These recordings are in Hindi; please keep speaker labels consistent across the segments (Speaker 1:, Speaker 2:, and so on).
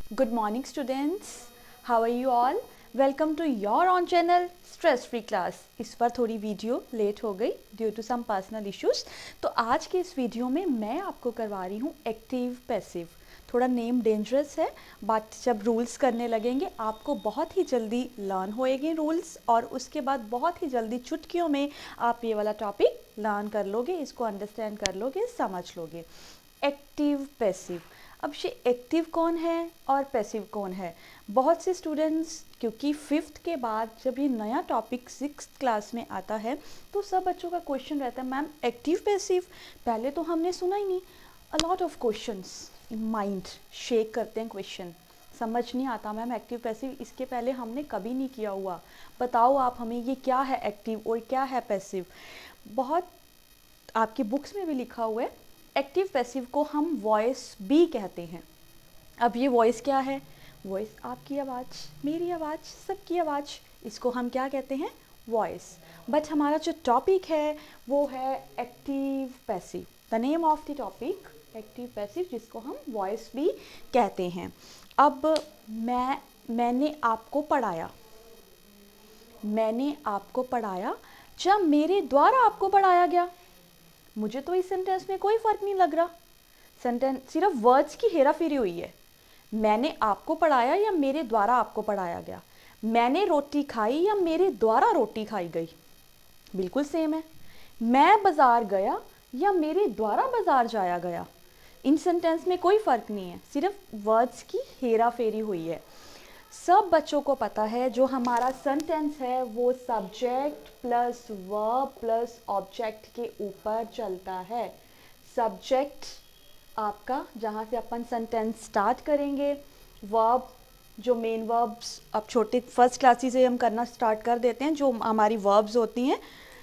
Speaker 1: Good morning students, how are you all? Welcome to your own channel Stress Free Class। इस बार थोड़ी वीडियो लेट हो गई due to some personal issues. तो आज के इस वीडियो में मैं आपको करवा रही हूँ एक्टिव पैसिव। थोड़ा नेम डेंजरस है बट जब रूल्स करने लगेंगे आपको बहुत ही जल्दी लर्न होएंगे रूल्स, और उसके बाद बहुत ही जल्दी चुटकियों में आप ये वाला टॉपिक लर्न कर लोगे, इसको अंडरस्टैंड कर लोगे, समझ लोगे। एक्टिव पैसिव, अब ये एक्टिव कौन है और पैसिव कौन है? बहुत से स्टूडेंट्स, क्योंकि फिफ्थ के बाद जब ये नया टॉपिक सिक्स्थ क्लास में आता है तो सब बच्चों का क्वेश्चन रहता है, मैम एक्टिव पैसिव पहले तो हमने सुना ही नहीं। A lot of questions in mind shake करते हैं, क्वेश्चन समझ नहीं आता, मैम एक्टिव पैसिव इसके पहले हमने कभी नहीं किया हुआ, बताओ आप हमें ये क्या है एक्टिव और क्या है पैसिव। बहुत आपकी बुक्स में भी लिखा हुआ है, एक्टिव पैसिव को हम वॉइस भी कहते हैं। अब ये वॉइस क्या है? वॉइस आपकी आवाज़, मेरी आवाज़, सबकी आवाज़, इसको हम क्या कहते हैं? वॉइस। बट हमारा जो टॉपिक है वो है active passive. The name of the topic active passive, जिसको हम वॉइस भी कहते हैं। अब मैंने आपको पढ़ाया, मैंने आपको पढ़ाया, जब मेरे द्वारा आपको पढ़ाया गया, मुझे तो इस सेंटेंस में कोई फ़र्क नहीं लग रहा। सेंटेंस सिर्फ वर्ड्स की हेरा फेरी हुई है। मैंने आपको पढ़ाया या मेरे द्वारा आपको पढ़ाया गया, मैंने रोटी खाई या मेरे द्वारा रोटी खाई गई, बिल्कुल सेम है। मैं बाज़ार गया या मेरे द्वारा बाज़ार जाया गया, इन सेंटेंस में कोई फ़र्क नहीं है, सिर्फ वर्ड्स की हेरा फेरी हुई है। सब बच्चों को पता है जो हमारा सेंटेंस है वो subject plus verb plus object के ऊपर चलता है। सब्जेक्ट आपका जहाँ से अपन सेंटेंस स्टार्ट करेंगे, वर्ब जो मेन वर्ब्स अब छोटे फर्स्ट क्लासेस से हम करना स्टार्ट कर देते हैं, जो हमारी वर्ब्स होती हैं,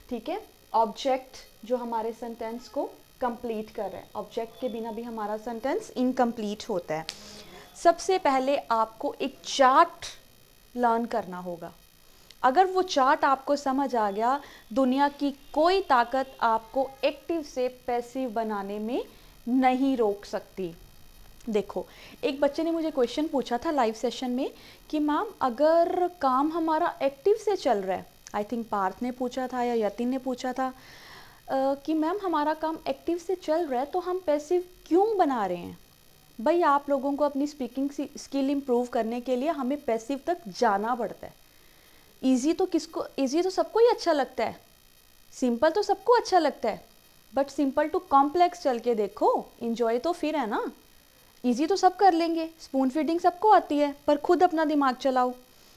Speaker 1: ठीक है। ऑब्जेक्ट जो हमारे सेंटेंस को कंप्लीट कर रहे हैं, ऑब्जेक्ट के बिना भी हमारा सेंटेंस इनकम्प्लीट होता है। सबसे पहले आपको एक चार्ट लर्न करना होगा। अगर वो चार्ट आपको समझ आ गया, दुनिया की कोई ताकत आपको एक्टिव से पैसिव बनाने में नहीं रोक सकती। देखो, एक बच्चे ने मुझे क्वेश्चन पूछा था लाइव सेशन में कि मैम अगर काम हमारा एक्टिव से चल रहा है, आई थिंक पार्थ ने पूछा था या यतिन ने पूछा था कि मैम हमारा काम एक्टिव से चल रहा है तो हम पैसिव क्यों बना रहे हैं? भाई आप लोगों को अपनी स्पीकिंग स्किल इम्प्रूव करने के लिए हमें पैसिव तक जाना पड़ता है। इजी तो सबको ही अच्छा लगता है, सिंपल तो सबको अच्छा लगता है, बट सिंपल टू कॉम्प्लेक्स चल के देखो, इंजॉय तो फिर है ना। इजी तो सब कर लेंगे, स्पून फीडिंग सबको आती है, पर खुद अपना दिमाग चलाओ,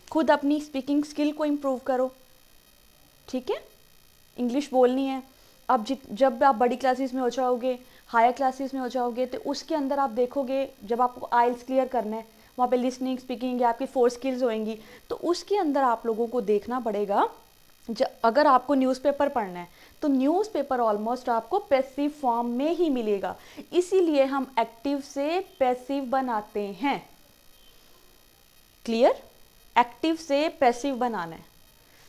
Speaker 1: खुद अपनी स्पीकिंग स्किल को इम्प्रूव करो, ठीक है। इंग्लिश बोलनी है, अब जब आप बड़ी क्लासेस में हो जाओगे, हायर क्लासेस में हो जाओगे, तो उसके अंदर आप देखोगे जब आपको आइल्स क्लियर करना है, वहाँ पे लिसनिंग स्पीकिंग या आपकी 4 स्किल्स होंगी, तो उसके अंदर आप लोगों को देखना पड़ेगा। अगर आपको न्यूज़पेपर पढ़ना है तो न्यूज़पेपर ऑलमोस्ट आपको पैसिव फॉर्म में ही मिलेगा, इसीलिए हम एक्टिव से पैसिव बनाते हैं। क्लियर? एक्टिव से पैसिव बनाना है,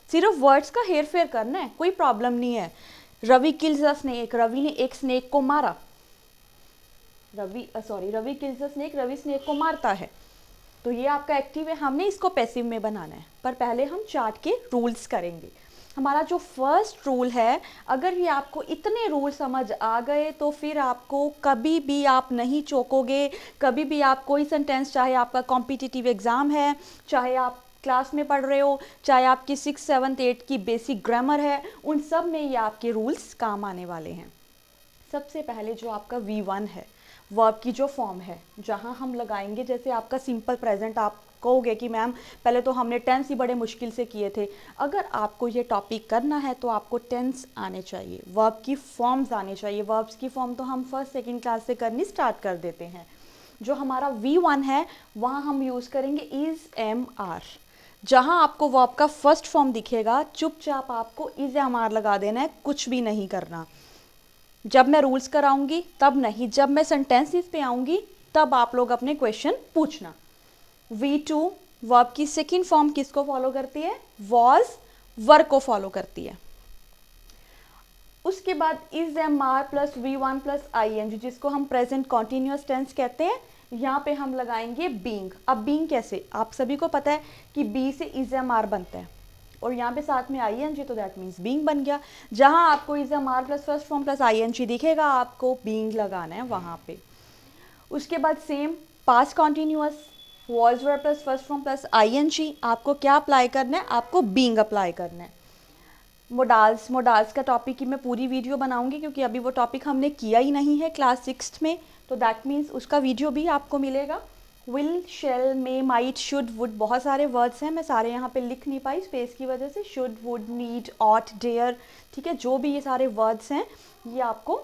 Speaker 1: सिर्फ वर्ड्स का हेर फेर करना है, कोई प्रॉब्लम नहीं है। Ravi kills a snake, Ravi ने एक स्नेक को मारा, Ravi kills a snake, Ravi snake को मारता है, तो ये आपका एक्टिव है, हमने इसको पैसिव में बनाना है। पर पहले हम चार्ट के रूल्स करेंगे। हमारा जो फर्स्ट रूल है, अगर ये आपको इतने रूल समझ आ गए तो फिर आपको कभी भी आप नहीं चौंकोगे, कभी भी आप कोई सेंटेंस, चाहे आपका कॉम्पिटिटिव एग्ज़ाम है, चाहे आप क्लास में पढ़ रहे हो, चाहे आपकी 6, 7, 8 की बेसिक ग्रामर है, उन सब में ये आपके रूल्स काम आने वाले हैं। सबसे पहले जो आपका V1 है, वर्ब की जो फॉर्म है, जहाँ हम लगाएंगे, जैसे आपका सिंपल प्रेजेंट, आप कहोगे कि मैम पहले तो हमने टेंस ही बड़े मुश्किल से किए थे। अगर आपको ये टॉपिक करना है तो आपको टेंस आने चाहिए, वर्ब की फॉर्म्स आने चाहिए। वर्ब्स की फॉर्म तो हम फर्स्ट सेकंड क्लास से करनी स्टार्ट कर देते हैं। जो हमारा V1 है वहाँ हम यूज़ करेंगे इज़, एम, आर। जहाँ आपको वर्ब का फर्स्ट फॉर्म दिखेगा, चुपचाप आपको इज़, एम, आर लगा देना है, कुछ भी नहीं करना। जब मैं रूल्स कराऊंगी तब नहीं, जब मैं सेंटेंसेस पे आऊंगी तब आप लोग अपने क्वेश्चन पूछना। V2 वर्ब की सेकंड फॉर्म किसको फॉलो करती है? वॉज, वर को फॉलो करती है। उसके बाद is, am, are plus V1 plus ING, जिसको हम प्रेजेंट कॉन्टिन्यूअस टेंस कहते हैं, यहाँ पे हम लगाएंगे बीइंग। अब बीइंग कैसे, आप सभी को पता है कि बी से इज एम आर बनता है और यहाँ पे साथ में आई एन जी, तो दैट मीन्स बीइंग बन गया। जहाँ आपको is am are plus first form plus I N G दिखेगा आपको बीइंग लगाना है वहाँ पे। उसके बाद same past continuous was verb plus first form plus I N G, आपको क्या अप्लाई करना है, आपको बीइंग अप्लाई करना है। मोडाल्स का टॉपिक की मैं पूरी वीडियो बनाऊंगी क्योंकि अभी वो टॉपिक हमने किया ही नहीं है क्लास 6 में, तो दैट मीन्स उसका वीडियो भी आपको मिलेगा। Will, shall, may, might, should, would, बहुत सारे वर्ड्स हैं, मैं सारे यहाँ पे लिख नहीं पाई स्पेस की वजह से। Should, would, need, ought, dare, ठीक है, जो भी ये सारे वर्ड्स हैं ये आपको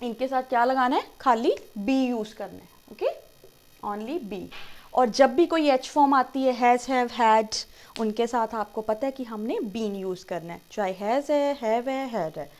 Speaker 1: इनके साथ क्या लगाना है, खाली बी यूज़ करना है, ओके, ओनली बी। और जब भी कोई एच फॉर्म आती है, हैज़, हैव, हैड, उनके साथ आपको पता है कि हमने बीन यूज़ करना है, चाहे हैज़ है, हैव है, हैड है,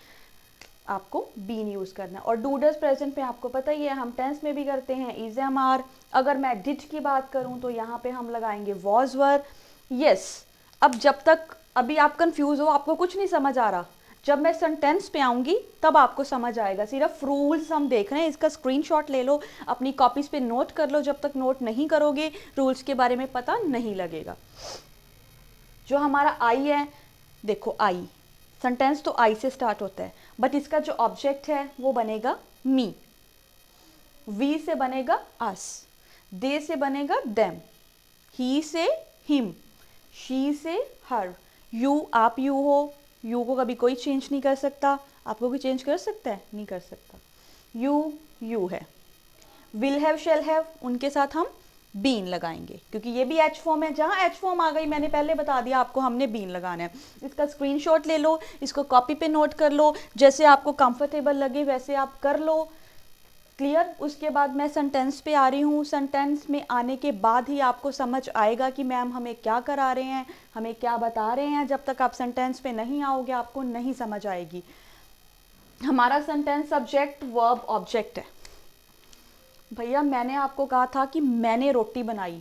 Speaker 1: आपको बीन यूज़ करना है। और डूडर्स प्रेजेंट में आपको पता ही है हम टेंस में भी करते हैं, इज एम आर। अगर मैं डिड की बात करूं तो यहाँ पे हम लगाएंगे वॉज वर। यस, अब जब तक अभी आप कंफ्यूज हो, आपको कुछ नहीं समझ आ रहा, जब मैं सेंटेंस पे आऊँगी तब आपको समझ आएगा। सिर्फ रूल्स हम देख रहे हैं, इसका स्क्रीनशॉट ले लो, अपनी कॉपीज़ पे नोट कर लो, जब तक नोट नहीं करोगे रूल्स के बारे में पता नहीं लगेगा। जो हमारा आई है, देखो आई, सेंटेंस तो आई से स्टार्ट होता है, बट इसका जो ऑब्जेक्ट है वो बनेगा मी, वी से बनेगा अस, दे से बनेगा देम, ही से हिम, शी से हर, यू आप यू हो, यू को कभी कोई चेंज नहीं कर सकता, आपको कोई चेंज कर सकता है, नहीं कर सकता, यू यू है। विल हैव, शेल हैव, उनके साथ हम बीन लगाएंगे क्योंकि ये भी एच फॉर्म है। जहाँ एच फॉर्म आ गई मैंने पहले बता दिया आपको, हमने बीन लगाना है। इसका स्क्रीनशॉट ले लो, इसको कॉपी पे नोट कर लो, जैसे आपको कंफर्टेबल लगे वैसे आप कर लो, क्लियर। उसके बाद मैं सेंटेंस पे आ रही हूँ, सेंटेंस में आने के बाद ही आपको समझ आएगा कि मैम हमें क्या करा रहे हैं, हमें क्या बता रहे हैं। जब तक आप सेंटेंस पे नहीं आओगे आपको नहीं समझ आएगी। हमारा सेंटेंस सब्जेक्ट वर्ब ऑब्जेक्ट है। भैया मैंने आपको कहा था कि मैंने रोटी बनाई,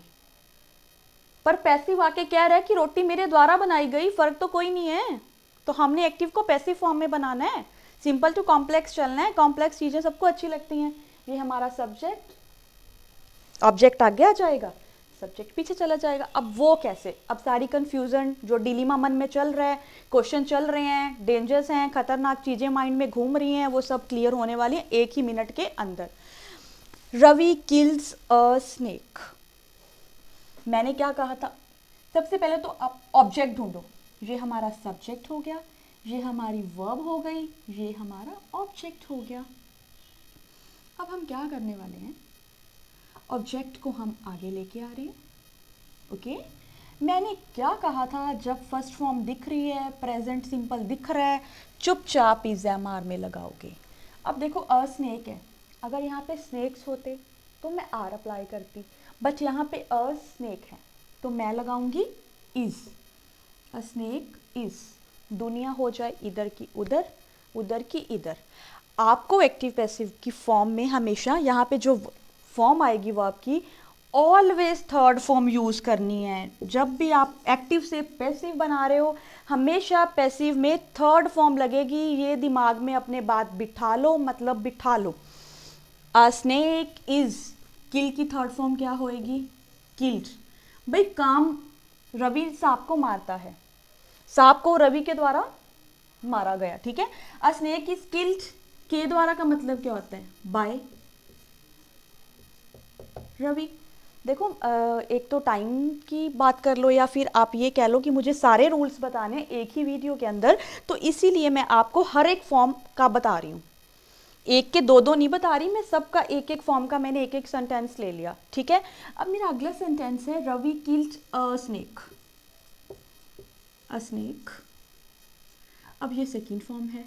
Speaker 1: पर पैसिव आके कह रहा है कि रोटी मेरे द्वारा बनाई गई, फर्क तो कोई नहीं है। तो हमने एक्टिव को पैसिव फॉर्म में बनाना है, सिंपल टू कॉम्प्लेक्स चलना है। कॉम्प्लेक्स चीजें सबको अच्छी लगती हैं। ये हमारा सब्जेक्ट, ऑब्जेक्ट आगे आ जाएगा, सब्जेक्ट पीछे चला जाएगा। अब वो कैसे, अब सारी कंफ्यूजन जो डिलीमा मन में चल रहा है, क्वेश्चन चल रहे हैं, डेंजर्स हैं, खतरनाक चीजें माइंड में घूम रही हैं, वो सब क्लियर होने वाली है 1 ही मिनट के अंदर। रवि किल्स अ स्नेक, मैंने क्या कहा था, सबसे पहले तो आप ऑब्जेक्ट ढूंढो। ये हमारा सब्जेक्ट हो गया, ये हमारी वर्ब हो गई, ये हमारा ऑब्जेक्ट हो गया। अब हम क्या करने वाले हैं, ऑब्जेक्ट को हम आगे लेके आ रहे हैं, ओके। मैंने क्या कहा था, जब फर्स्ट फॉर्म दिख रही है, प्रेजेंट सिंपल दिख रहा है, चुपचाप इज एम आर में लगाओगे। अब देखो अ स्नेक है, अगर यहाँ पे स्नेक्स होते तो मैं आर अप्लाई करती, बट यहाँ पे अ स्नेक है तो मैं लगाऊंगी इज। अ स्नेक इज, दुनिया हो जाए इधर की उधर, उधर की इधर। आपको एक्टिव पैसिव की फॉर्म में हमेशा यहाँ पे जो फॉर्म आएगी वर्ब की, ऑलवेज थर्ड फॉर्म यूज़ करनी है। जब भी आप एक्टिव से पैसिव बना रहे हो हमेशा पैसिव में थर्ड फॉर्म लगेगी। ये दिमाग में अपने बात बिठा लो, मतलब बिठा लो। अ स्नेक इज, किल की थर्ड फॉर्म क्या होएगी, किल्ड। भाई काम, रवि सांप को मारता है, सांप को रवि के द्वारा मारा गया, ठीक है। अ स्नेक इज किल्ड, के द्वारा का मतलब क्या होता है, बाय रवि। देखो एक तो टाइम की बात कर लो या फिर आप ये कह लो कि मुझे सारे रूल्स बताने हैं एक ही वीडियो के अंदर, तो इसीलिए मैं आपको हर एक फॉर्म का बता रही हूँ, एक के दो दो नहीं बता रही मैं, सबका एक एक फॉर्म का मैंने एक एक सेंटेंस ले लिया, ठीक है। अब मेरा अगला सेंटेंस है Ravi killed a snake. A snake, अब ये सेकंड फॉर्म है,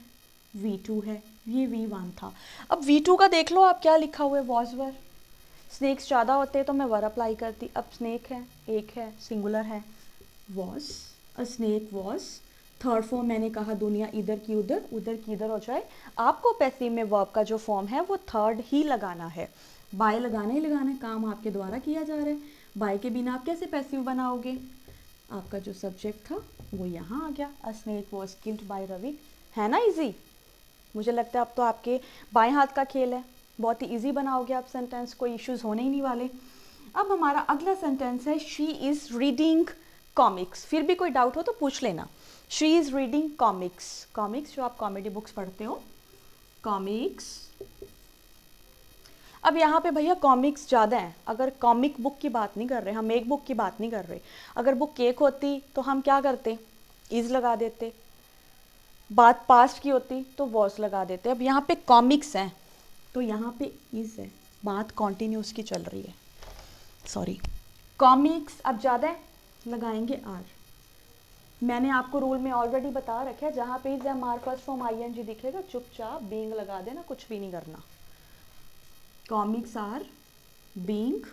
Speaker 1: V2 है, ये V1 था। अब V2 का देख लो आप क्या लिखा हुआ है, वॉज वर। स्नेक्स ज़्यादा होते तो मैं वर अप्लाई करती, अब स्नेक है, एक है, सिंगुलर है, was. A snake was. Third form मैंने कहा दुनिया इधर की उधर, उधर की इधर हो जाए। आपको पैसिव में वर्ब का जो फॉर्म है वो थर्ड ही लगाना है, बाय लगाना ही लगाना है, काम आपके द्वारा किया जा रहा है। बाय के बिना आप कैसे पैसिव बनाओगे, आपका जो सब्जेक्ट था वो यहाँ आ गया, a snake was killed by Ravi, है ना इजी। मुझे लगता है अब तो आपके बाएं हाथ का खेल है, बहुत ही ईजी बनाओगे आप सेंटेंस, कोई इश्यूज होने ही नहीं वाले। अब हमारा अगला सेंटेंस है शी इज़ रीडिंग कॉमिक्स। फिर भी कोई डाउट हो तो पूछ लेना। She is reading comics, comics जो आप कॉमेडी बुक्स पढ़ते हो, कॉमिक्स। अब यहाँ पे भैया कॉमिक्स ज़्यादा हैं, अगर कॉमिक बुक की बात नहीं कर रहे, हम एक बुक की बात नहीं कर रहे। अगर बुक केक होती तो हम क्या करते, इज़ लगा देते, बात पास्ट की होती तो वॉज लगा देते। अब यहाँ पे कॉमिक्स हैं तो यहाँ पे इज़ है, बात कॉन्टीन्यूस की चल रही है, सॉरी। कॉमिक्स अब ज़्यादा है, लगाएंगे आर। मैंने आपको रूल में ऑलरेडी बता रखा है, जहाँ पे is am are first form I N G दिखेगा चुपचाप बीइंग लगा देना, कुछ भी नहीं करना। Comics are being,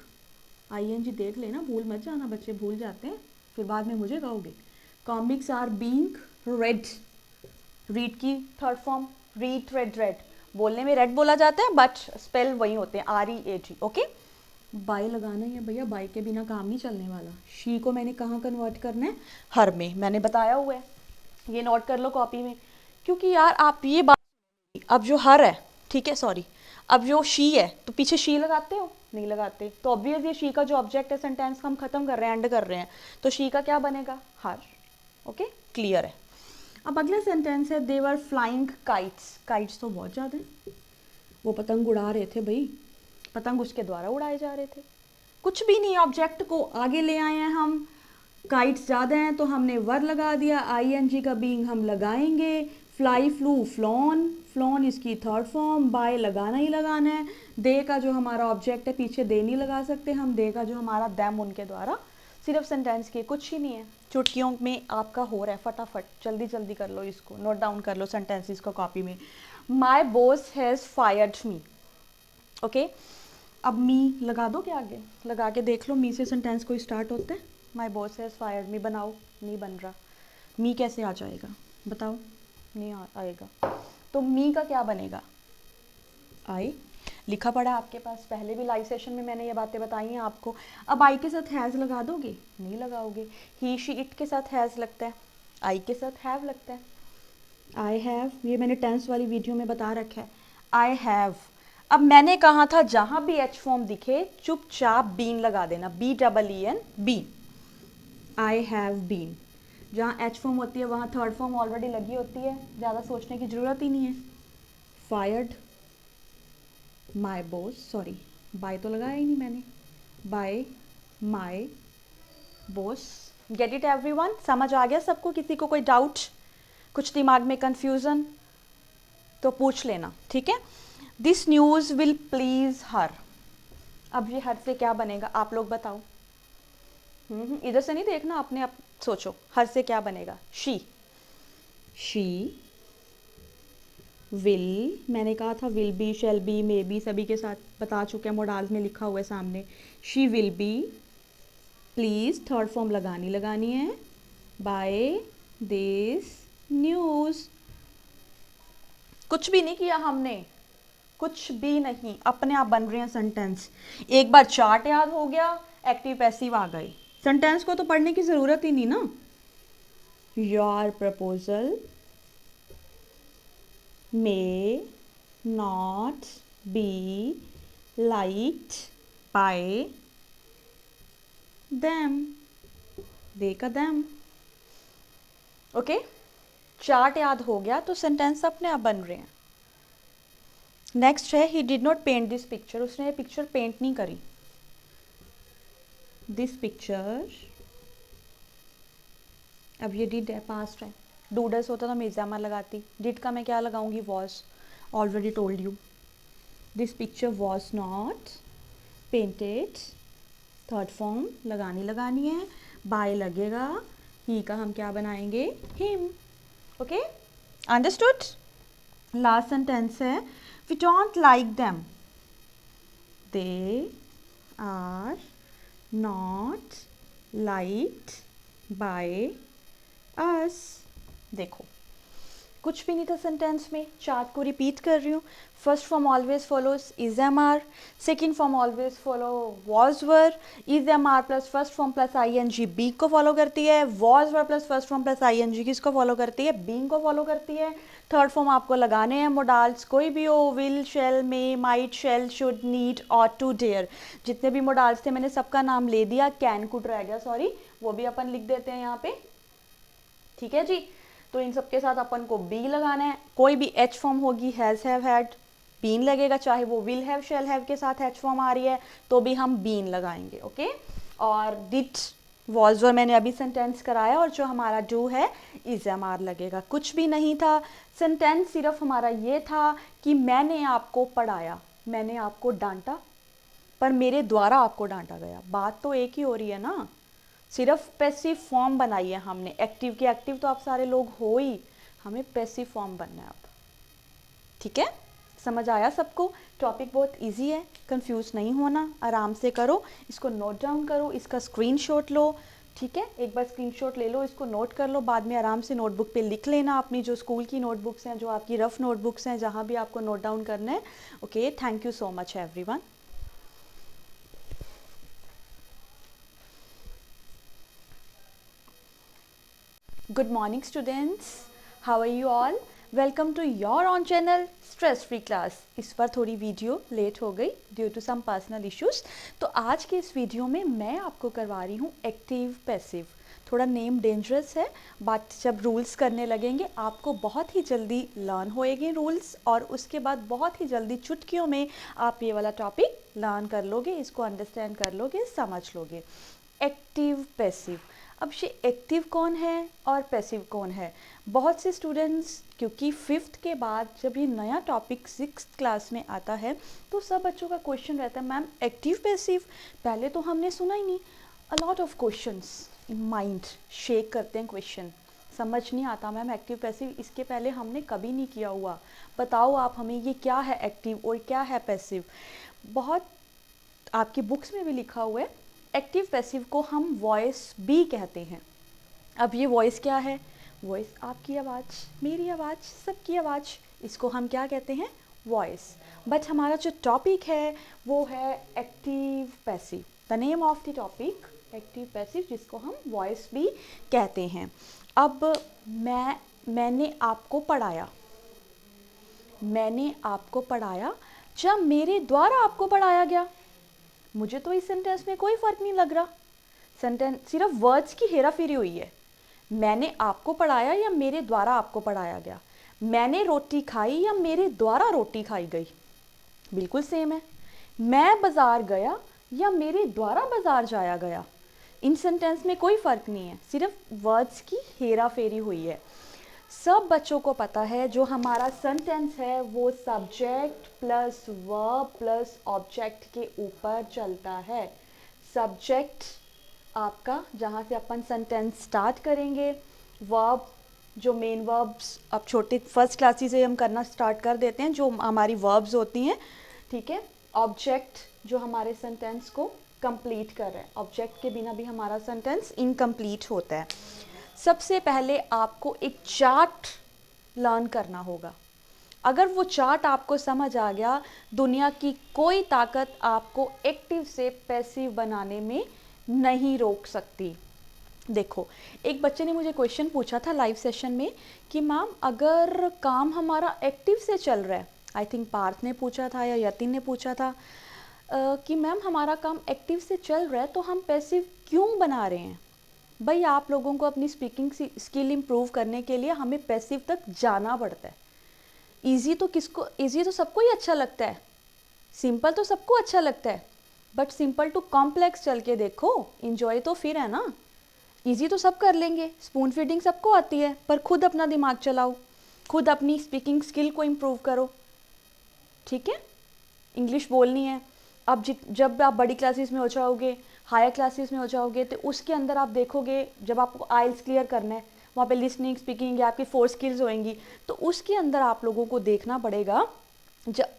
Speaker 1: I N G देख लेना, भूल मत जाना, बच्चे भूल जाते हैं फिर बाद में मुझे कहोगे। Comics are being read, read की third form read, read, read बोलने में रेड बोला जाता है बट स्पेल वही होते हैं, R E A T. Okay, by लगाना ही है भैया, बाय के बिना काम नहीं चलने वाला। शी को मैंने कहाँ कन्वर्ट करना है, हर में, मैंने बताया हुआ है, ये नोट कर लो कॉपी में। क्योंकि यार आप ये बात, अब जो हर है, ठीक है सॉरी, अब जो शी है तो पीछे शी लगाते हो, नहीं लगाते, तो ऑब्वियस ये शी का जो ऑब्जेक्ट है सेंटेंस का हम खत्म कर रहे हैं, एंड कर रहे हैं, तो शी का क्या बनेगा, हर। ओके, क्लियर है। अब अगला सेंटेंस है दे वर फ्लाइंग काइट्स। काइट्स तो बहुत ज़्यादा है, वो पतंग उड़ा रहे थे भाई, पतंग उसके द्वारा उड़ाए जा रहे थे, कुछ भी नहीं, ऑब्जेक्ट को आगे ले आए हैं हम। काइट्स ज़्यादा हैं तो हमने वर लगा दिया, आई एन जी का बीइंग हम लगाएंगे। फ्लाई, फ्लू, फ्लॉन, फ्लॉन इसकी थर्ड फॉर्म, बाय लगाना ही लगाना है। दे का जो हमारा ऑब्जेक्ट है पीछे दे नहीं लगा सकते हम, दे का जो हमारा दैम उनके द्वारा, सिर्फ सेंटेंस के कुछ ही नहीं है, चुटकियों में आपका हो रहा है, फटाफट जल्दी जल्दी कर लो इसको, नोट डाउन कर लो सेंटेंसेस को कॉपी में। My boss has fired me. Okay, अब मी लगा दो क्या, आगे लगा के देख लो, मी से सेंटेंस कोई स्टार्ट होता है। माई बॉस हैज़ फायर्ड मी बनाओ, नहीं बन रहा, मी कैसे आ जाएगा बताओ, नहीं आएगा, तो मी का क्या बनेगा, आई। लिखा पड़ा आपके पास, पहले भी लाइव सेशन में मैंने ये बातें बताई हैं आपको। अब आई के साथ हैज़ लगा दोगे, नहीं लगाओगे। ही शी इट के साथ हैज़ लगता है, आई के साथ हैव लगता है। आई हैव, ये मैंने टेंस वाली वीडियो में बता रखा है, आई हैव। अब मैंने कहा था जहां भी एच फॉर्म दिखे चुपचाप बीन लगा देना, B double E N, B. I have been, जहाँ एच फॉर्म होती है वहाँ थर्ड फॉर्म ऑलरेडी लगी होती है, ज़्यादा सोचने की ज़रूरत ही नहीं है। Fired my boss, sorry by तो लगाया ही नहीं मैंने, by my boss. Get it everyone, समझ आ गया सबको, किसी को कोई डाउट, कुछ दिमाग में कंफ्यूजन तो पूछ लेना, ठीक है। दिस न्यूज़ विल प्लीज हर। अब ये हर से क्या बनेगा आप लोग बताओ, इधर से नहीं देखना, अपने आप सोचो, हर से क्या बनेगा, शी। शी विल, मैंने कहा था will be, shall be, may be, सभी के साथ बता चुके हैं, मोडाल्स में लिखा हुआ है सामने। She will be please, third form लगानी लगानी है, बाय दिस न्यूज़। कुछ भी नहीं किया हमने, कुछ भी नहीं, अपने आप बन रहे हैं सेंटेंस। एक बार चार्ट याद हो गया, एक्टिव पैसिव आ गए, सेंटेंस को तो पढ़ने की ज़रूरत ही नहीं ना। Your proposal may not be liked by them, देखा them। ओके, चार्ट याद हो गया तो सेंटेंस अपने आप बन रहे हैं। नेक्स्ट है he did not paint this picture, उसने ये पिक्चर पेंट नहीं करी। दिस पिक्चर, अब ये डिड है, पास्ट है, डूडस होता तो मैं एग्जामा लगाती, डिड का मैं क्या लगाऊंगी, was, already told you. This picture was not painted, third form लगानी लगानी है, बाय लगेगा, ही का हम क्या बनाएंगे, him. Okay, understood. Last sentence है we don't like them, they are not liked by us. देखो कुछ भी नहीं था सेंटेंस में, चार्ट को रिपीट कर रही हूँ। First form always follows is am are, second form always follow was were, is am are plus first form plus I N G be को फॉलो करती है, was were plus first form plus I N G किसको फॉलो करती है, बीइंग को फॉलो करती है। थर्ड फॉर्म आपको लगाने हैं मोडाल्स, कोई भी हो, will, shall, may, might, shall, should, need, ought to, dare, जितने भी मोडाल्स थे मैंने सबका नाम ले दिया। कैन, कुड रह गया, सॉरी, वो भी अपन लिख देते हैं यहाँ पे, ठीक है जी। तो इन सब के साथ अपन को बी लगाना है। कोई भी एच फॉर्म होगी, हैज़, हैव, हैड, बीन लगेगा, चाहे वो विल हैव, शेल हैव के साथ एच फॉर्म आ रही है तो भी हम बीन लगाएंगे, ओके। और डिड, वॉज वर मैंने अभी सेंटेंस कराया, और जो हमारा डू है इज एम आर लगेगा। कुछ भी नहीं था, सेंटेंस सिर्फ हमारा ये था कि मैंने आपको पढ़ाया, मैंने आपको डांटा, पर मेरे द्वारा आपको डांटा गया। बात तो एक ही हो रही है ना, सिर्फ पैसिव फॉर्म बनाई है हमने। एक्टिव के एक्टिव तो आप सारे लोग हो ही, हमें पैसिव फॉर्म बनना है अब, ठीक है। समझ आया सबको? टॉपिक बहुत इजी है, कंफ्यूज नहीं होना, आराम से करो, इसको नोट डाउन करो, इसका स्क्रीनशॉट लो, ठीक है। एक बार स्क्रीनशॉट ले लो, इसको नोट कर लो, बाद में आराम से नोटबुक पे लिख लेना, अपनी जो स्कूल की नोटबुक्स हैं, जो आपकी रफ नोटबुक्स हैं, जहाँ भी आपको नोट डाउन करना है, okay. Thank you so much everyone. Good morning students, how are you all? Welcome to your own channel Stress Free Class। इस बार थोड़ी वीडियो लेट हो गई due to some personal issues. तो आज के इस वीडियो में मैं आपको करवा रही हूँ एक्टिव पैसिव। थोड़ा नेम डेंजरस है, बट जब रूल्स करने लगेंगे आपको बहुत ही जल्दी लर्न होएंगे रूल्स, और उसके बाद बहुत ही जल्दी चुटकियों में आप ये वाला टॉपिक लर्न कर लोगे, इसको अंडरस्टैंड कर लोगे, समझ लोगे। एक्टिव पैसिव, अब ये एक्टिव कौन है और पैसिव कौन है? बहुत से स्टूडेंट्स, क्योंकि फिफ्थ के बाद जब ये नया टॉपिक सिक्स्थ क्लास में आता है तो सब बच्चों का क्वेश्चन रहता है, मैम एक्टिव पैसिव पहले तो हमने सुना ही नहीं। A lot of questions in mind shake करते हैं, क्वेश्चन समझ नहीं आता, मैम एक्टिव पैसिव इसके पहले हमने कभी नहीं किया हुआ, बताओ आप हमें ये क्या है एक्टिव और क्या है पैसिव। बहुत आपकी बुक्स में भी लिखा हुआ है, एक्टिव पैसिव को हम वॉइस भी कहते हैं। अब ये वॉइस क्या है? वॉइस आपकी आवाज़, मेरी आवाज़, सबकी आवाज़, इसको हम क्या कहते हैं? वॉइस। बट हमारा जो टॉपिक है वो है active passive. The name of the topic active passive, जिसको हम वॉइस भी कहते हैं। अब मैंने आपको पढ़ाया, मैंने आपको पढ़ाया, जब मेरे द्वारा आपको पढ़ाया गया। मुझे तो इस सेंटेंस में कोई फ़र्क नहीं लग रहा, सेंटेंस सिर्फ वर्ड्स की हेरा फेरी हुई है। मैंने आपको पढ़ाया या मेरे द्वारा आपको पढ़ाया गया, मैंने रोटी खाई या मेरे द्वारा रोटी खाई गई, बिल्कुल सेम है। मैं बाज़ार गया या मेरे द्वारा बाज़ार जाया गया, इन सेंटेंस में कोई फ़र्क नहीं है, सिर्फ वर्ड्स की हेरा फेरी हुई है। सब बच्चों को पता है जो हमारा सेंटेंस है वो subject plus verb plus object के ऊपर चलता है। सब्जेक्ट आपका, जहाँ से अपन सेंटेंस स्टार्ट करेंगे, वर्ब जो मेन वर्ब्स अब छोटे फर्स्ट क्लासेस से हम करना स्टार्ट कर देते हैं, जो हमारी वर्ब्स होती हैं, ठीक है। ऑब्जेक्ट जो हमारे सेंटेंस को कंप्लीट कर रहे हैं, ऑब्जेक्ट के बिना भी हमारा सेंटेंस इनकम्प्लीट होता है। सबसे पहले आपको एक चार्ट लर्न करना होगा। अगर वो चार्ट आपको समझ आ गया, दुनिया की कोई ताकत आपको एक्टिव से पैसिव बनाने में नहीं रोक सकती। देखो, एक बच्चे ने मुझे क्वेश्चन पूछा था लाइव सेशन में कि मैम अगर काम हमारा एक्टिव से चल रहा है, आई थिंक पार्थ ने पूछा था या यतिन ने पूछा था, कि मैम हमारा काम एक्टिव से चल रहा है तो हम पैसिव क्यों बना रहे हैं? भाई आप लोगों को अपनी स्पीकिंग स्किल इम्प्रूव करने के लिए हमें पैसिव तक जाना पड़ता है। इजी तो सबको ही अच्छा लगता है, सिंपल तो सबको अच्छा लगता है, बट सिंपल टू कॉम्प्लेक्स चल के देखो, इंजॉय तो फिर है ना। इजी तो सब कर लेंगे, स्पून फीडिंग सबको आती है, पर खुद अपना दिमाग चलाओ, खुद अपनी स्पीकिंग स्किल को इम्प्रूव करो, ठीक है। इंग्लिश बोलनी है, अब जब आप बड़ी क्लासेस में हो जाओगे, हायर क्लासेस में हो जाओगे, तो उसके अंदर आप देखोगे जब आपको आइल्स क्लियर करना है, वहाँ पे लिसनिंग स्पीकिंग या आपकी 4 स्किल्स होएंगी, तो उसके अंदर आप लोगों को देखना पड़ेगा।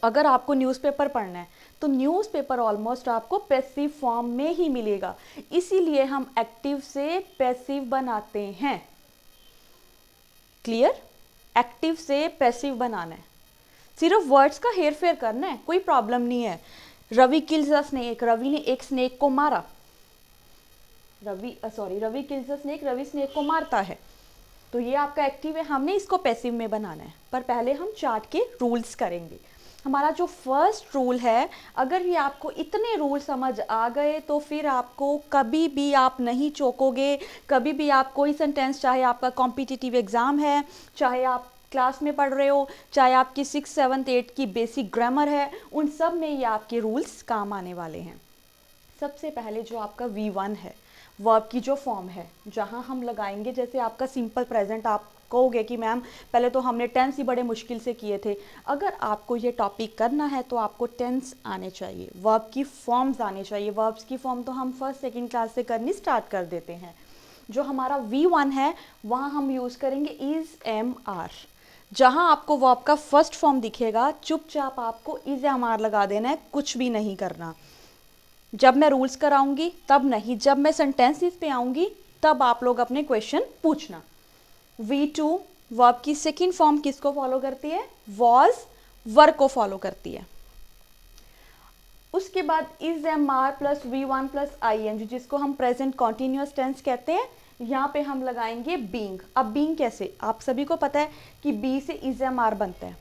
Speaker 1: अगर आपको न्यूज़पेपर पढ़ना है तो न्यूज़पेपर ऑलमोस्ट आपको पैसिव फॉर्म में ही मिलेगा, इसीलिए हम एक्टिव से पैसिव बनाते हैं। क्लियर? एक्टिव से पैसिव बनाना है, सिर्फ वर्ड्स का हेर फेर करना है, कोई प्रॉब्लम नहीं है। Ravi kills a snake, Ravi ने एक स्नेक को मारा, Ravi kills a snake, Ravi snake को मारता है, तो ये आपका एक्टिव है, हमने इसको पैसिव में बनाना है। पर पहले हम चार्ट के रूल्स करेंगे। हमारा जो फर्स्ट रूल है, अगर ये आपको इतने रूल समझ आ गए तो फिर आपको कभी भी आप नहीं चौंकोगे। कभी भी आप कोई सेंटेंस, चाहे आपका कॉम्पिटिटिव एग्ज़ाम है, चाहे आप क्लास में पढ़ रहे हो, चाहे आपकी 6, 7, 8 की बेसिक ग्रामर है, उन सब में ये आपके रूल्स काम आने वाले हैं। सबसे पहले जो आपका V1 है, वर्ब की जो फॉर्म है, जहाँ हम लगाएंगे, जैसे आपका सिंपल प्रेजेंट, आप कहोगे कि मैम पहले तो हमने टेंस ही बड़े मुश्किल से किए थे। अगर आपको ये टॉपिक करना है तो आपको टेंस आने चाहिए, वर्ब की फॉर्म्स आने चाहिए। वर्ब्स की फॉर्म तो हम फर्स्ट सेकंड क्लास से करनी स्टार्ट कर देते हैं। जो हमारा V1 है, वहाँ हम यूज़ करेंगे इज़, एम, आर। जहाँ आपको वर्ब का फर्स्ट फॉर्म दिखेगा, चुपचाप आपको इज़, एम, आर लगा देना है, कुछ भी नहीं करना। जब मैं रूल्स कराऊंगी तब नहीं, जब मैं सेंटेंसेस पे आऊंगी तब आप लोग अपने क्वेश्चन पूछना। V2 वर्ब की सेकंड फॉर्म किसको फॉलो करती है? वॉज, वर को फॉलो करती है। उसके बाद is, am, are plus V1 plus ING, जिसको हम प्रेजेंट कॉन्टिन्यूअस टेंस कहते हैं। यहाँ पे हम लगाएंगे बीइंग। अब बीइंग कैसे? आप सभी को पता है कि बी से इज, एम, आर बनता है,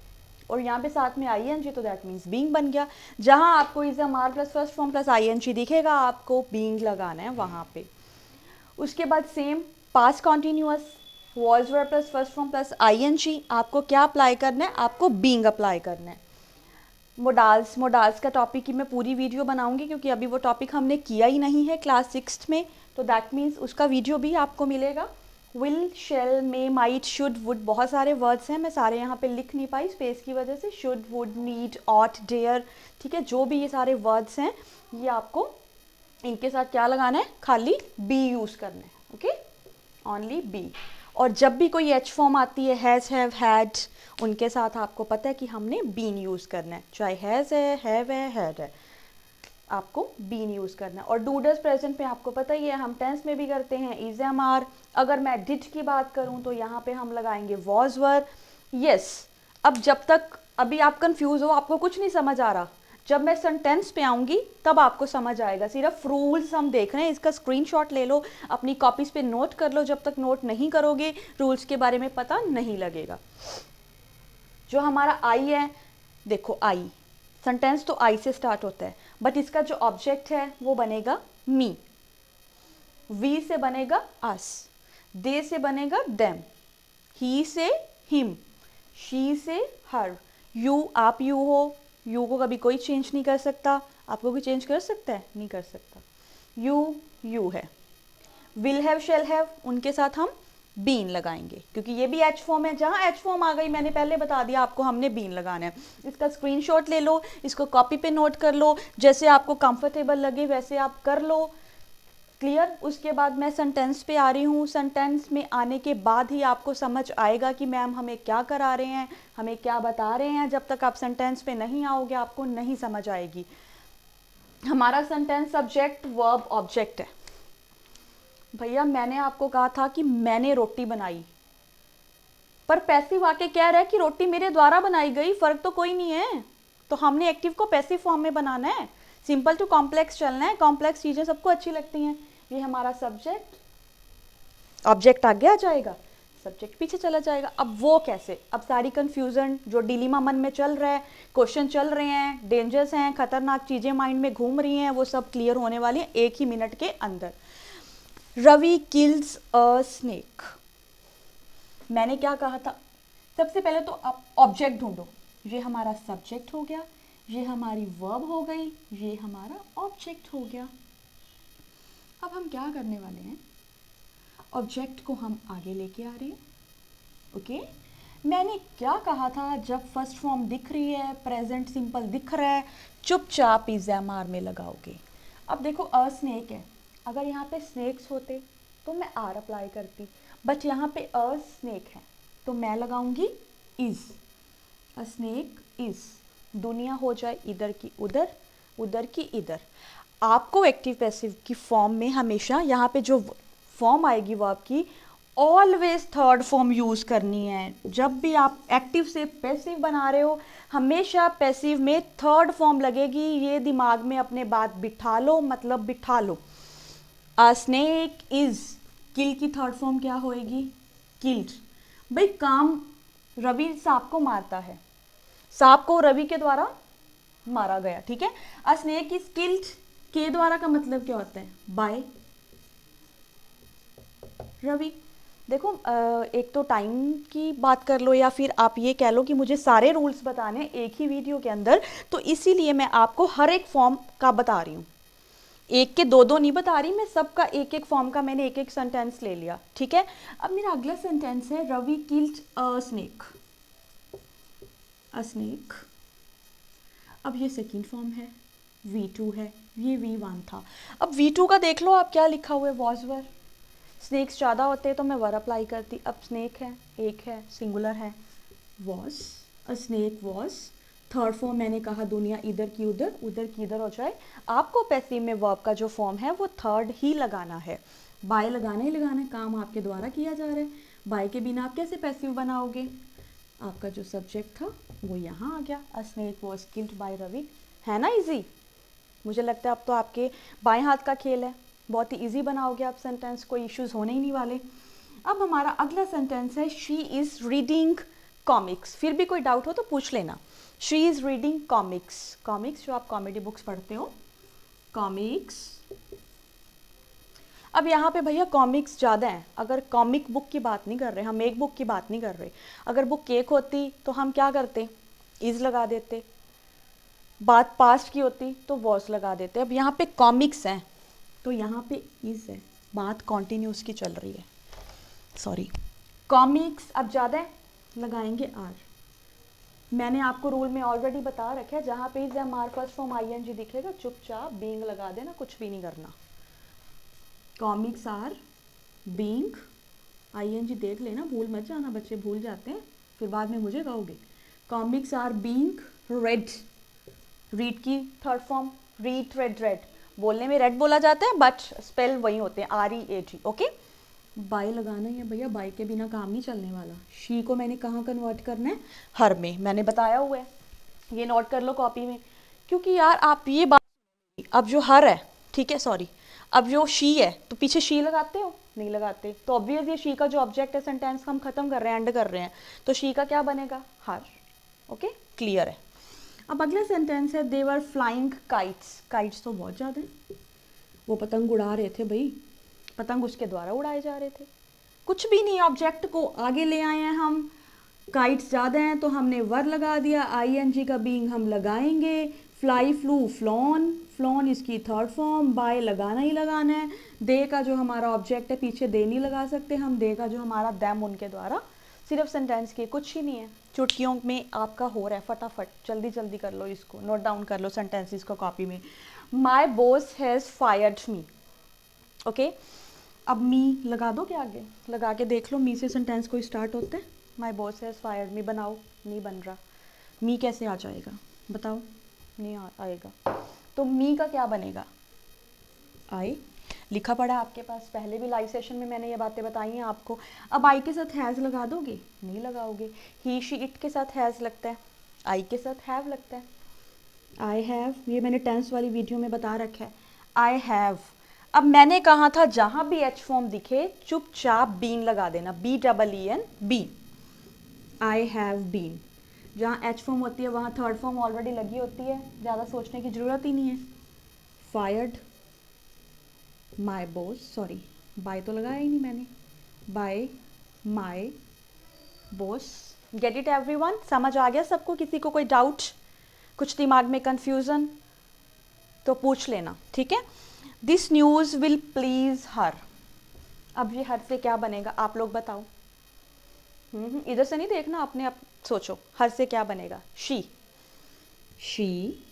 Speaker 1: और यहाँ पे साथ में ING, तो दैट मीन्स बीइंग बन गया। जहाँ आपको is, am, are plus first form plus ING दिखेगा, आपको बीइंग लगाना है वहाँ पे। उसके बाद same past continuous, was verb plus first form plus ING, आपको क्या अप्लाई करना है? आपको बीइंग अप्लाई करना है। मोडाल्स का टॉपिक की मैं पूरी वीडियो बनाऊंगी, क्योंकि अभी वो टॉपिक हमने किया ही नहीं है क्लास 6 में, तो दैट मीन्स उसका वीडियो भी आपको मिलेगा। Will, shall, may, might, should, would, बहुत सारे वर्ड्स हैं, मैं सारे यहाँ पे लिख नहीं पाई स्पेस की वजह से। Should, would, need, ought, dare, ठीक है, जो भी ये सारे वर्ड्स हैं, ये आपको इनके साथ क्या लगाना है? खाली बी यूज़ करना है, ओके, ओनली बी। और जब भी कोई एच फॉर्म आती है, हैज़, हैव, हैड, उनके साथ आपको पता है कि हमने बीन यूज़ करना है। चाहे हैज़ है, हैव है, हैड है, आपको बीन यूज़ करना है। और डूडस प्रेजेंट में आपको पता ही है, हम टेंस में भी करते हैं इज, एम, आर। अगर मैं डिड की बात करूं तो यहाँ पे हम लगाएंगे वॉज, वर, यस। अब जब तक अभी आप कंफ्यूज हो, आपको कुछ नहीं समझ आ रहा, जब मैं सेंटेंस पे आऊँगी तब आपको समझ आएगा। सिर्फ रूल्स हम देख रहे हैं, इसका स्क्रीनशॉट ले लो, अपनी कॉपीज़ पे नोट कर लो। जब तक नोट नहीं करोगे, रूल्स के बारे में पता नहीं लगेगा। जो हमारा आई है, देखो आई, सेंटेंस तो आई से स्टार्ट होता है, बट इसका जो ऑब्जेक्ट है वो बनेगा मी। वी से बनेगा अस, दे से बनेगा देम, ही से हिम, शी से हर, यू, आप यू हो, यू को कभी कोई चेंज नहीं कर सकता। आपको कोई चेंज कर सकता है? नहीं कर सकता। यू, यू है। विल हैव, शेल हैव, उनके साथ हम बीन लगाएंगे, क्योंकि ये भी एच फॉर्म है। जहाँ एच फॉर्म आ गई, मैंने पहले बता दिया आपको, हमने बीन लगाना है। इसका स्क्रीनशॉट ले लो, इसको कॉपी पे नोट कर लो, जैसे आपको कंफर्टेबल लगे वैसे आप कर लो। क्लियर? उसके बाद मैं सेंटेंस पे आ रही हूँ। सेंटेंस में आने के बाद ही आपको समझ आएगा कि मैम हमें क्या करा रहे हैं, हमें क्या बता रहे हैं। जब तक आप सेंटेंस पे नहीं आओगे, आपको नहीं समझ आएगी। हमारा सेंटेंस सब्जेक्ट, वर्ब, ऑब्जेक्ट है। भैया मैंने आपको कहा था कि मैंने रोटी बनाई, पर पैसिव आके कह रहा है कि रोटी मेरे द्वारा बनाई गई, फर्क तो कोई नहीं है। तो हमने एक्टिव को पैसिव फॉर्म में बनाना है, सिंपल टू कॉम्प्लेक्स चलना है। कॉम्प्लेक्स चीज़ें सबको अच्छी लगती हैं। ये हमारा सब्जेक्ट, ऑब्जेक्ट आगे आ जाएगा, सब्जेक्ट पीछे चला जाएगा। अब वो कैसे? अब सारी कंफ्यूजन जो डिलीमा मन में चल रहा है, क्वेश्चन चल रहे हैं, डेंजर्स हैं, खतरनाक चीज़ें माइंड में घूम रही हैं, वो सब क्लियर होने वाली हैं 1 ही मिनट के अंदर। Ravi kills a snake. मैंने क्या कहा था? सबसे पहले तो आप ऑब्जेक्ट ढूंढो। ये हमारा सब्जेक्ट हो गया, ये हमारी वर्ब हो गई, ये हमारा ऑब्जेक्ट हो गया। अब हम क्या करने वाले हैं? ऑब्जेक्ट को हम आगे लेके आ रहे हैं, ओके। मैंने क्या कहा था? जब फर्स्ट फॉर्म दिख रही है, प्रेजेंट सिंपल दिख रहा है, चुपचाप इज, एम, आर में लगाओगे। अब देखो अ स्नेक है, अगर यहाँ पे स्नेक्स होते तो मैं आर अप्लाई करती, बट यहाँ पे अ स्नेक है तो मैं लगाऊंगी इज। अ स्नेक इज, दुनिया हो जाए इधर की उधर, उधर की इधर। आपको एक्टिव पैसिव की फॉर्म में हमेशा यहाँ पे जो फॉर्म आएगी वर्ब की, ऑलवेज थर्ड फॉर्म यूज़ करनी है। जब भी आप एक्टिव से पैसिव बना रहे हो, हमेशा पैसिव में थर्ड फॉर्म लगेगी। ये दिमाग में अपने बात बिठा लो, मतलब बिठा लो। अ स्नेक इज, किल की थर्ड फॉर्म क्या होएगी? किल्ड, भाई काम, रवि सांप को मारता है, सांप को रवि के द्वारा मारा गया, ठीक है। अ स्नेक इज किल्ड के द्वारा का मतलब क्या होता है, बाय रवि। देखो एक तो टाइम की बात कर लो या फिर आप ये कह लो कि मुझे सारे रूल्स बताने एक ही वीडियो के अंदर, तो इसीलिए मैं आपको हर एक फॉर्म का बता रही हूँ, एक के दो दो नहीं बता रही मैं, सबका एक एक फॉर्म का मैंने एक एक सेंटेंस ले लिया, ठीक है। अब मेरा अगला सेंटेंस है Ravi killed a snake, a snake. अब ये सेकंड फॉर्म है, V2 है, ये V1 था। अब V2 का देख लो आप क्या लिखा हुआ है, वॉज वर। स्नेक्स ज़्यादा होते तो मैं वर अप्लाई करती, अब स्नेक है, एक है, सिंगुलर है, was, a snake was. Third form मैंने कहा दुनिया इधर की उधर, उधर की इधर हो जाए। आपको पैसिव में वर्ब का जो फॉर्म है वो थर्ड ही लगाना है, बाय लगाना ही लगाना है, काम आपके द्वारा किया जा रहा है, बाय के बिना आप कैसे पैसिव बनाओगे। आपका जो सब्जेक्ट था वो यहाँ आ गया, a snake was killed by Ravi, है ना इजी। मुझे लगता है अब तो आपके बाएं हाथ का खेल है, बहुत ही इजी बनाओगे आप सेंटेंस, कोई इश्यूज होने ही नहीं वाले। अब हमारा अगला सेंटेंस है शी इज़ रीडिंग कॉमिक्स। फिर भी कोई डाउट हो तो पूछ लेना। She is reading comics, comics जो आप कॉमेडी बुक्स पढ़ते हो, कॉमिक्स। अब यहाँ पे भैया कॉमिक्स ज़्यादा हैं, अगर कॉमिक बुक की बात नहीं कर रहे, हम एक बुक की बात नहीं कर रहे। अगर बुक एक होती तो हम क्या करते, इज़ लगा देते, बात पास्ट की होती तो वॉज लगा देते। अब यहाँ पे कॉमिक्स हैं तो यहाँ पे इज़ है, बात कॉन्टिन्यूस की चल रही है, सॉरी। कॉमिक्स अब ज़्यादा है, लगाएंगे आर। मैंने आपको रूल में ऑलरेडी बता रखा है, जहाँ पे is am are first form ING दिखेगा चुपचाप बीइंग लगा देना, कुछ भी नहीं करना। कॉमिक्स आर बीइंग, ING देख लेना, भूल मत जाना, बच्चे भूल जाते हैं फिर बाद में मुझे कहोगे। Comics are being read, read की third form, read read, read बोलने में रेड बोला जाता है बट स्पेल वही होते हैं, READ, ओके। बाय लगाना ही है भैया, बाय के बिना काम नहीं चलने वाला। शी को मैंने कहाँ कन्वर्ट करना है, हर में, मैंने बताया हुआ है, ये नोट कर लो कॉपी में। क्योंकि यार आप ये बात, अब जो हर है, ठीक है सॉरी, अब जो शी है तो पीछे शी लगाते हो, नहीं लगाते, तो ऑब्वियस ये शी का जो ऑब्जेक्ट है सेंटेंस हम खत्म कर रहे हैं, एंड कर रहे हैं, तो शी का क्या बनेगा, हर, ओके क्लियर है। अब अगला सेंटेंस है दे वर फ्लाइंग काइट्स, काइट्स तो बहुत ज़्यादा है, वो पतंग उड़ा रहे थे भाई, पतंग उसके द्वारा उड़ाए जा रहे थे, कुछ भी नहीं, ऑब्जेक्ट को आगे ले आए हैं हम, काइट्स ज़्यादा हैं तो हमने वर लगा दिया, ING का बीइंग हम लगाएंगे, फ्लाई फ्लू फ्लॉन, फ्लॉन इसकी थर्ड फॉर्म, बाय लगाना ही लगाना है, दे का जो हमारा ऑब्जेक्ट है पीछे दे नहीं लगा सकते हम, दे का जो हमारा दैम उनके द्वारा, सिर्फ सेंटेंस की, कुछ ही नहीं है, चुटकियों में आपका हो रहा है, फटाफट जल्दी जल्दी कर लो इसको, नोट डाउन कर लो सेंटेंसेस को कॉपी में। My boss has fired me, okay. अब मी लगा दो क्या आगे, लगा के देख लो, मी से सेंटेंस कोई स्टार्ट होता है, माई बॉस हैज़ फायर्ड मी बनाओ, नहीं बन रहा, मी कैसे आ जाएगा बताओ, नहीं आएगा, तो मी का क्या बनेगा, आई, लिखा पड़ा आपके पास, पहले भी लाइव सेशन में मैंने ये बातें बताई हैं आपको। अब आई के साथ हैज़ लगा दोगे, नहीं लगाओगे, ही शी इट के साथ हैज़ लगता है, आई के साथ हैव लगता है, आई हैव, ये मैंने टेंस वाली वीडियो में बता रखा है, आई हैव। अब मैंने कहा था जहां भी एच फॉर्म दिखे चुपचाप बीन लगा देना, BEEN been, I have been. जहाँ एच फॉर्म होती है वहाँ थर्ड फॉर्म ऑलरेडी लगी होती है, ज़्यादा सोचने की ज़रूरत ही नहीं है। Fired my boss, sorry by तो लगाया ही नहीं मैंने, by my boss. Get it everyone, समझ आ गया सबको, किसी को कोई डाउट, कुछ दिमाग में कंफ्यूजन तो पूछ लेना, ठीक है। दिस न्यूज़ विल प्लीज हर, अब ये हर से क्या बनेगा आप लोग बताओ, इधर से नहीं देखना, अपने आप सोचो, हर से क्या बनेगा, शी, शी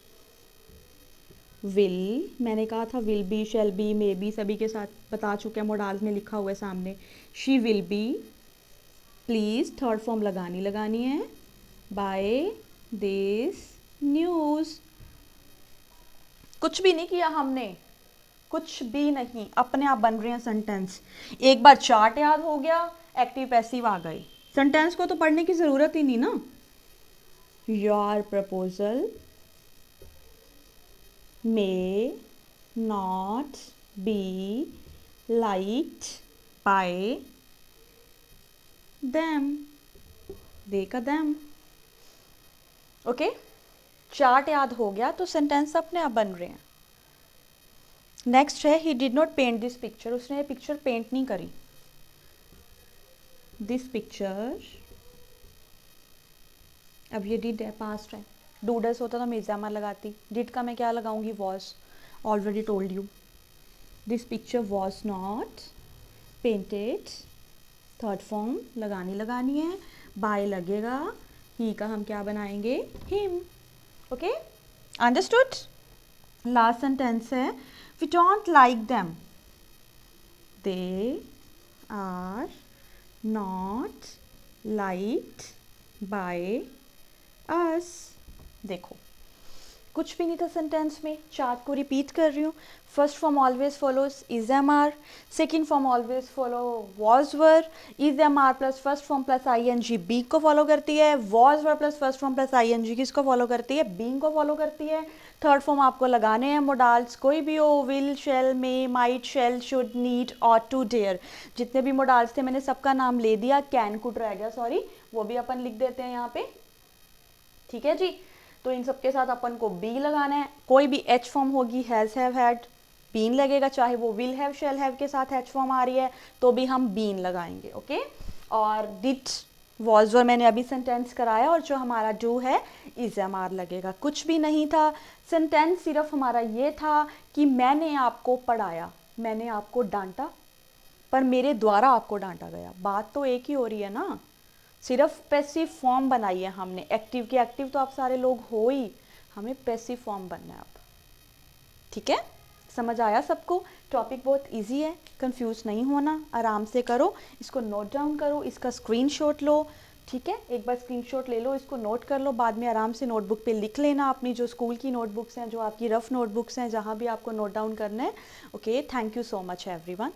Speaker 1: विल, मैंने कहा था will be, shall be, may be सभी के साथ बता चुके हैं, मोडाल्स में लिखा हुआ है सामने, she will be please, third form लगानी है, बाय दिस न्यूज़। कुछ भी नहीं किया हमने, कुछ भी नहीं, अपने आप बन रहे हैं सेंटेंस, एक बार चार्ट याद हो गया, एक्टिव पैसिव आ गई, सेंटेंस को तो पढ़ने की ज़रूरत ही नहीं ना। Your proposal may not be liked by them, they का them। ओके, चार्ट याद हो गया तो सेंटेंस अपने आप बन रहे हैं। नेक्स्ट है he did not paint this picture, उसने ये पिक्चर पेंट नहीं करी। दिस पिक्चर, अब ये डिड है, पास्ट है। डूडस होता तो मैं एग्जाम लगाती, डिड का मैं क्या लगाऊंगी, was. Already told you. This picture was not painted, third form लगानी है, बाय लगेगा, ही का हम क्या बनाएंगे, him. Okay, understood. Last sentence है we don't like them, they are not liked by us. देखो कुछ भी नहीं था सेंटेंस में, चार्ट को रिपीट कर रही हूँ। First form always follows is am are, second form always follow was were, is am are plus first form plus I N G be को फॉलो करती है, was were plus first form plus I N G किसको फॉलो करती है, बीइंग को फॉलो करती है। थर्ड फॉर्म आपको लगाने हैं मोडाल्स, कोई भी हो, will, shall, may, might, shall, should, need, ought to, dare. जितने भी मोडाल्स थे मैंने सबका नाम ले दिया, कैन कुड रह गया, सॉरी, वो भी अपन लिख देते हैं यहाँ पे। ठीक है जी, तो इन सबके साथ अपन को बी लगाना है। कोई भी एच फॉर्म होगी, हैज़, हैव, हैड, बीन लगेगा, चाहे वो विल हैव, शेल हैव के साथ एच फॉर्म आ रही है तो भी हम बीन लगाएंगे। ओके, और डिड, वॉज वर मैंने अभी सेंटेंस कराया, और जो हमारा डू है इज एम आर लगेगा। कुछ भी नहीं था, सेंटेंस सिर्फ हमारा ये था कि मैंने आपको पढ़ाया, मैंने आपको डांटा, पर मेरे द्वारा आपको डांटा गया। बात तो एक ही हो रही है ना, सिर्फ पैसिव फॉर्म बनाई है हमने। एक्टिव के एक्टिव तो आप सारे लोग हो ही, हमें पैसिव फॉर्म बनना है अब। ठीक है, समझ आया सबको? टॉपिक बहुत इजी है, कंफ्यूज नहीं होना, आराम से करो, इसको नोट डाउन करो, इसका स्क्रीनशॉट लो। ठीक है, एक बार स्क्रीनशॉट ले लो, इसको नोट कर लो, बाद में आराम से नोटबुक पे लिख लेना, अपनी जो स्कूल की नोटबुक्स हैं, जो आपकी रफ नोटबुक्स हैं, जहाँ भी आपको नोट डाउन करना है। Okay, thank you so much everyone.